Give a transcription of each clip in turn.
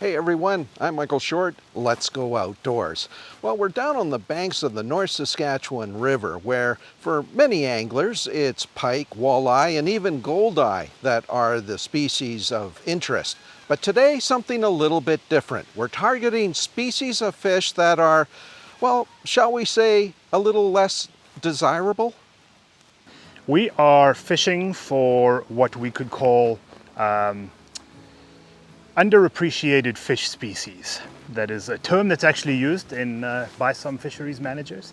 Hey everyone, I'm Michael Short. Let's go outdoors. Well, we're down on the banks of the North Saskatchewan River where for many anglers it's pike, walleye, and even goldeye that are the species of interest. But today something a little bit different. We're targeting species of fish that are, well, shall we say, a little less desirable? We are fishing for what we could call underappreciated fish species. That is a term that's actually used by some fisheries managers.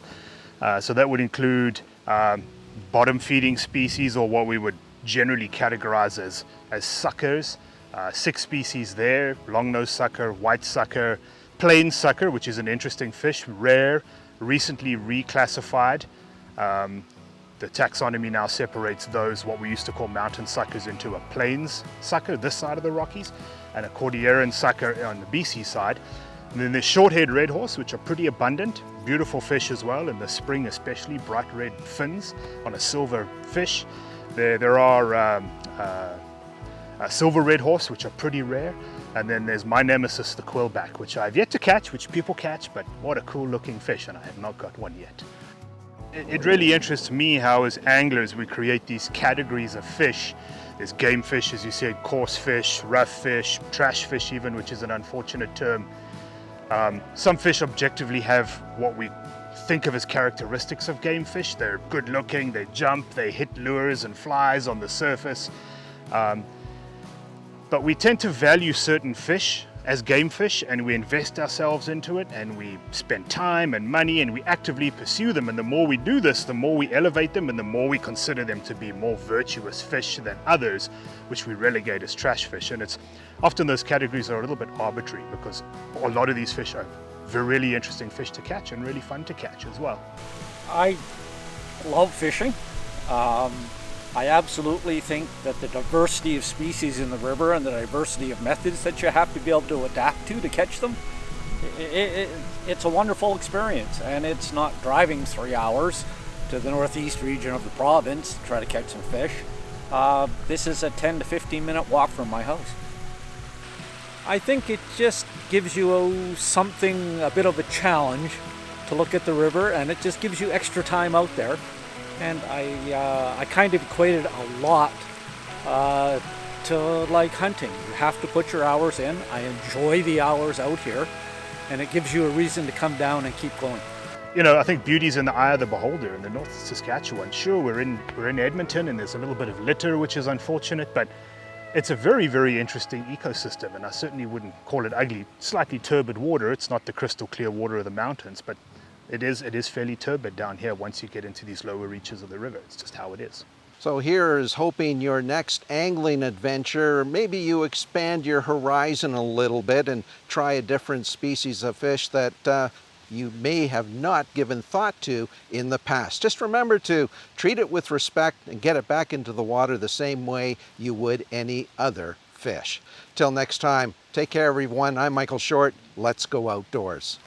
So that would include bottom feeding species, or what we would generally categorize as suckers. 6 species there: long-nosed sucker, white sucker, plain sucker, which is an interesting fish, rare, recently reclassified. The taxonomy now separates those, what we used to call mountain suckers, into a plains sucker, this side of the Rockies, and a Cordilleran sucker on the BC side. And then there's short-haired red horse, which are pretty abundant, beautiful fish as well, in the spring especially, bright red fins on a silver fish. There are silver red horse, which are pretty rare. And then there's my nemesis, the quillback, which I've yet to catch, which people catch, but what a cool looking fish, and I have not got one yet. It really interests me how, as anglers, we create these categories of fish. There's game fish, as you said, coarse fish, rough fish, trash fish even, which is an unfortunate term. Some fish objectively have what we think of as characteristics of game fish. They're good looking, they jump, they hit lures and flies on the surface. But we tend to value certain fish as game fish, and we invest ourselves into it, and we spend time and money, and we actively pursue them. And the more we do this, the more we elevate them, and the more we consider them to be more virtuous fish than others, which we relegate as trash fish. And it's often those categories are a little bit arbitrary, because a lot of these fish are really interesting fish to catch and really fun to catch as well. I love fishing. I absolutely think that the diversity of species in the river and the diversity of methods that you have to be able to adapt to catch them, it's a wonderful experience. And it's not driving 3 hours to the northeast region of the province to try to catch some fish. This is a 10 to 15 minute walk from my house. I think it just gives you a bit of a challenge to look at the river, and it just gives you extra time out there. And I kind of equated a lot to like hunting. You have to put your hours in. I enjoy the hours out here, and it gives you a reason to come down and keep going. You know, I think beauty's in the eye of the beholder in the North Saskatchewan. Sure, we're in Edmonton, and there's a little bit of litter, which is unfortunate, but it's a very, very interesting ecosystem, and I certainly wouldn't call it ugly. Slightly turbid water. It's not the crystal clear water of the mountains, but it is fairly turbid down here once you get into these lower reaches of the river. It's just how it is. So here is hoping your next angling adventure, maybe you expand your horizon a little bit and try a different species of fish that you may have not given thought to in the past. Just remember to treat it with respect and get it back into the water the same way you would any other fish. Till next time, take care everyone. I'm Michael Short. Let's go outdoors.